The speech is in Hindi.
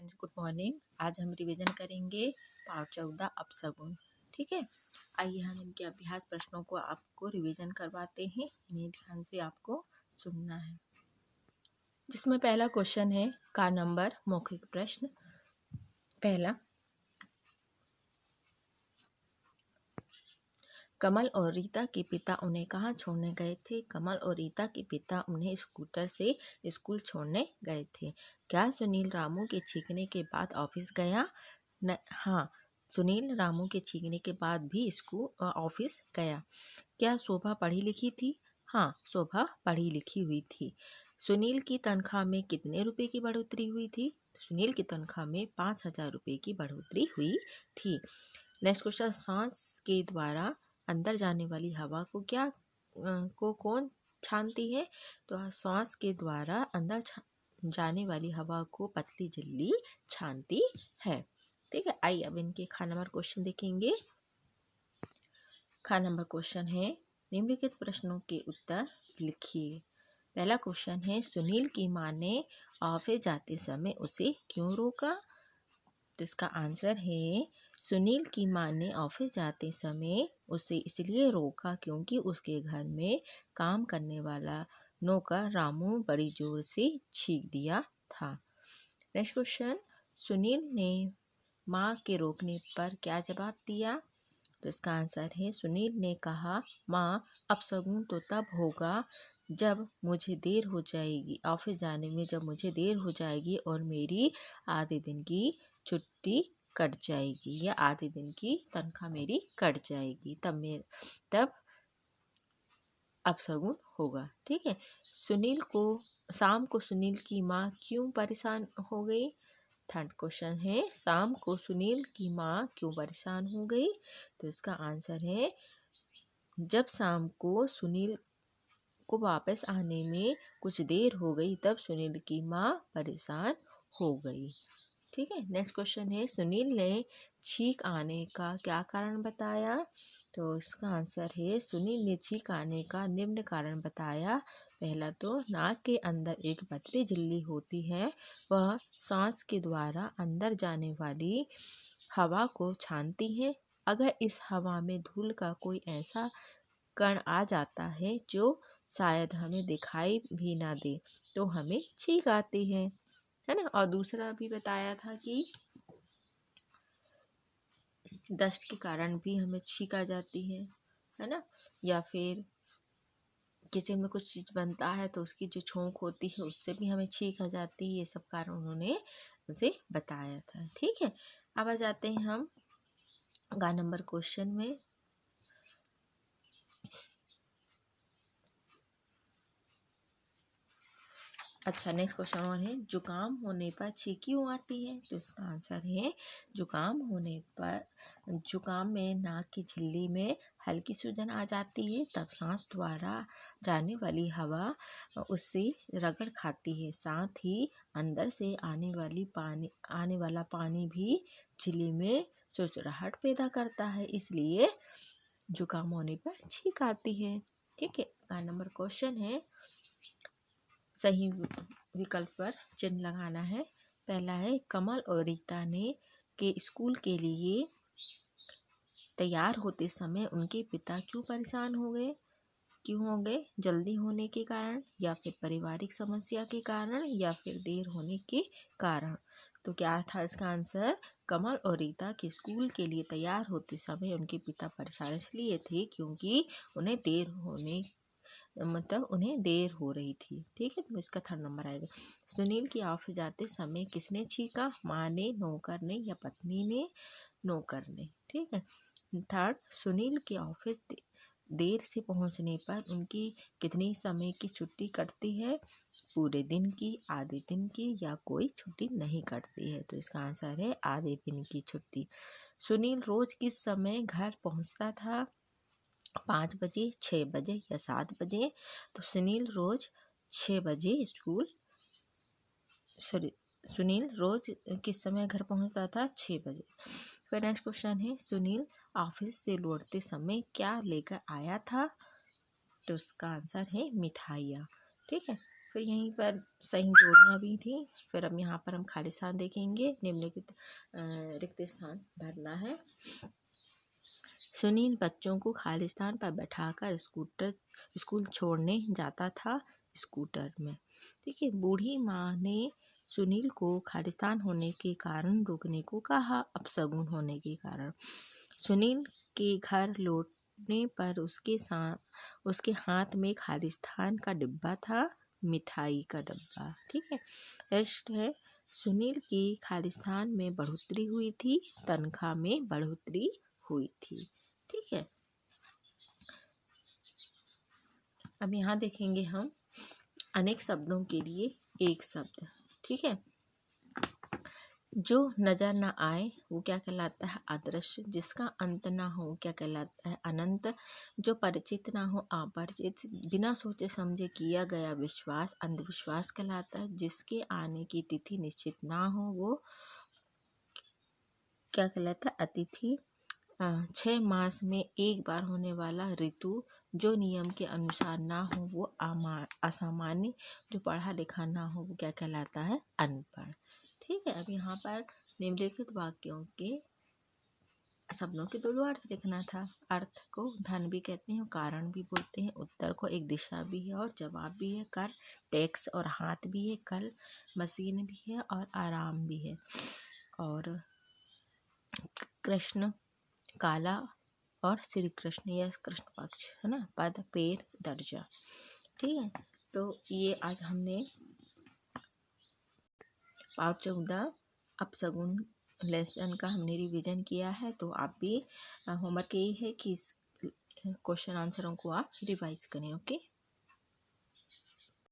Friends, good morning. आज हम रिवीजन करेंगे पाठ 14 अपशगुन। ठीक है, आइए हम इनके अभ्यास प्रश्नों को आपको रिवीजन करवाते हैं। इन्हें ध्यान से आपको सुनना है। जिसमें पहला क्वेश्चन है का नंबर मौखिक प्रश्न। पहला, कमल और रीता के पिता उन्हें कहाँ छोड़ने गए थे? कमल और रीता के पिता उन्हें स्कूटर से स्कूल छोड़ने गए थे। क्या सुनील रामू के छींकने के बाद ऑफिस गया? हाँ, सुनील रामू के छींकने के बाद भी स्कूल ऑफिस गया। क्या शोभा पढ़ी लिखी थी? हाँ, शोभा पढ़ी लिखी हुई थी। सुनील की तनख्वाह में कितने रुपए की बढ़ोतरी हुई थी? सुनील की तनख्वाह में 5,000 रुपये की बढ़ोतरी हुई थी। नेक्स्ट क्वेश्चन, सांस के द्वारा अंदर जाने वाली हवा को कौन छानती है? तो सांस के द्वारा अंदर जाने वाली हवा को पतली झिल्ली छानती है। ठीक है, आइए अब इनके खा नंबर क्वेश्चन देखेंगे। खा नंबर क्वेश्चन है, निम्नलिखित प्रश्नों के उत्तर लिखिए। पहला क्वेश्चन है, सुनील की मां ने ऑफिस जाते समय उसे क्यों रोका? तो इसका आंसर है, सुनील की मां ने ऑफिस जाते समय उसे इसलिए रोका क्योंकि उसके घर में काम करने वाला नौकर रामू बड़ी जोर से छींक दिया था। नेक्स्ट क्वेश्चन, सुनील ने मां के रोकने पर क्या जवाब दिया? तो इसका आंसर है, सुनील ने कहा, मां, अपशगुन तो तब होगा जब मुझे देर हो जाएगी ऑफिस जाने में, जब मुझे देर हो जाएगी और मेरी आधे दिन की छुट्टी कट जाएगी या आधे दिन की तनख्वाह मेरी कट जाएगी, तब अपशगुन होगा। ठीक है, शाम को सुनील की माँ क्यों परेशान हो गई? थर्ड क्वेश्चन है, शाम को सुनील की माँ क्यों परेशान हो गई? तो इसका आंसर है, जब शाम को सुनील को वापस आने में कुछ देर हो गई तब सुनील की माँ परेशान हो गई। ठीक है, नेक्स्ट क्वेश्चन है, सुनील ने छींक आने का क्या कारण बताया? तो इसका आंसर है, सुनील ने छींक आने का निम्न कारण बताया। पहला, तो नाक के अंदर एक पतली झिल्ली होती है, वह सांस के द्वारा अंदर जाने वाली हवा को छानती है। अगर इस हवा में धूल का कोई ऐसा कण आ जाता है जो शायद हमें दिखाई भी ना दे तो हमें छींक आती है ना। और दूसरा भी बताया था कि डस्ट के कारण भी हमें छींक आ जाती है ना, या फिर किचन में कुछ चीज़ बनता है तो उसकी जो छोंक होती है उससे भी हमें छींक आ जाती है। ये सब कारण उन्होंने उसे बताया था। ठीक है, अब आ जाते हैं हम गा नंबर क्वेश्चन में। अच्छा, नेक्स्ट क्वेश्चन और है, जुकाम होने पर छींक क्यों आती है? तो इसका आंसर है, जुकाम में नाक की झिल्ली में हल्की सूजन आ जाती है, तब सांस द्वारा जाने वाली हवा उससे रगड़ खाती है। साथ ही अंदर से आने वाला पानी भी झिल्ली में चुचराहट पैदा करता है, इसलिए जुकाम होने पर छींक आती है। ठीक है, का नंबर क्वेश्चन है, सही विकल्प पर चिन्ह लगाना है। पहला है, कमल और रीता ने के स्कूल के लिए तैयार होते समय उनके पिता क्यों परेशान हो गए? क्यों हो गए? जल्दी होने के कारण, या फिर पारिवारिक समस्या के कारण, या फिर देर होने के कारण। तो क्या था इसका आंसर? कमल और रीता के स्कूल के लिए तैयार होते समय उनके पिता परेशान इसलिए थे क्योंकि उन्हें देर हो रही थी। ठीक है, तो इसका थर्ड नंबर आएगा। सुनील की ऑफिस जाते समय किसने छींका? माँ ने, नौकर ने, या पत्नी ने? नौकर ने। ठीक है, थर्ड, सुनील के ऑफिस देर से पहुंचने पर उनकी कितनी समय की छुट्टी कटती है? पूरे दिन की, आधे दिन की, या कोई छुट्टी नहीं कटती है? तो इसका आंसर है आधे दिन की छुट्टी। सुनील रोज किस समय घर पहुंचता था? 5 बजे, 6 बजे, या 7 बजे? तो सुनील रोज 6 बजे सुनील रोज किस समय घर पहुंचता था? 6 बजे। फिर नेक्स्ट क्वेश्चन है, सुनील ऑफिस से लौटते समय क्या लेकर आया था? तो उसका आंसर है मिठाइयाँ। ठीक है, फिर यहीं पर सही जोड़ियाँ भी थी। फिर अब यहाँ पर हम खाली स्थान देखेंगे। निम्नलिखित रिक्त स्थान भरना है। सुनील बच्चों को खाली स्थान पर बैठाकर स्कूल छोड़ने जाता था स्कूटर में। ठीक है। बूढ़ी माँ ने सुनील को खालिस्तान होने के कारण रुकने को कहा, अपशगुन होने के कारण। सुनील के घर लौटने पर उसके हाथ में खालिस्तान का डिब्बा था, मिठाई का डब्बा। ठीक है। नेक्स्ट है, सुनील की खालिस्तान में बढ़ोतरी हुई थी, तनख्वाह में बढ़ोतरी हुई थी। ठीक है। अब यहाँ देखेंगे हम अनेक शब्दों के लिए एक शब्द। ठीक है। जो नजर न आए वो क्या कहलाता है? अदृश्य। जिसका अंत ना हो क्या कहलाता है? अनंत। जो परिचित ना हो अपरिचित। बिना सोचे समझे किया गया विश्वास अंधविश्वास कहलाता है। जिसके आने की तिथि निश्चित ना हो वो क्या कहलाता है? अतिथि। 6 मास में एक बार होने वाला ऋतु जो नियम के अनुसार ना हो वो असामान्य। जो पढ़ा लिखा ना हो वो क्या कहलाता है? अनपढ़। ठीक है। अब यहाँ पर निम्नलिखित वाक्यों के शब्दों के दो अर्थ लिखना था। अर्थ को धन भी कहते हैं और कारण भी बोलते हैं। उत्तर को एक दिशा भी है और जवाब भी है। कर टैक्स और हाथ भी है। कल मशीन भी है और आराम भी है। और कृष्ण काला और श्री कृष्ण या कृष्ण पक्ष है ना। पद पेड़ दर्जा। ठीक है। तो ये आज हमने पाठ 14 अपशगुन लेसन का हमने रिवीजन किया है। तो आप भी होमवर्क यही है कि इस क्वेश्चन आंसरों को आप रिवाइज करें। ओके।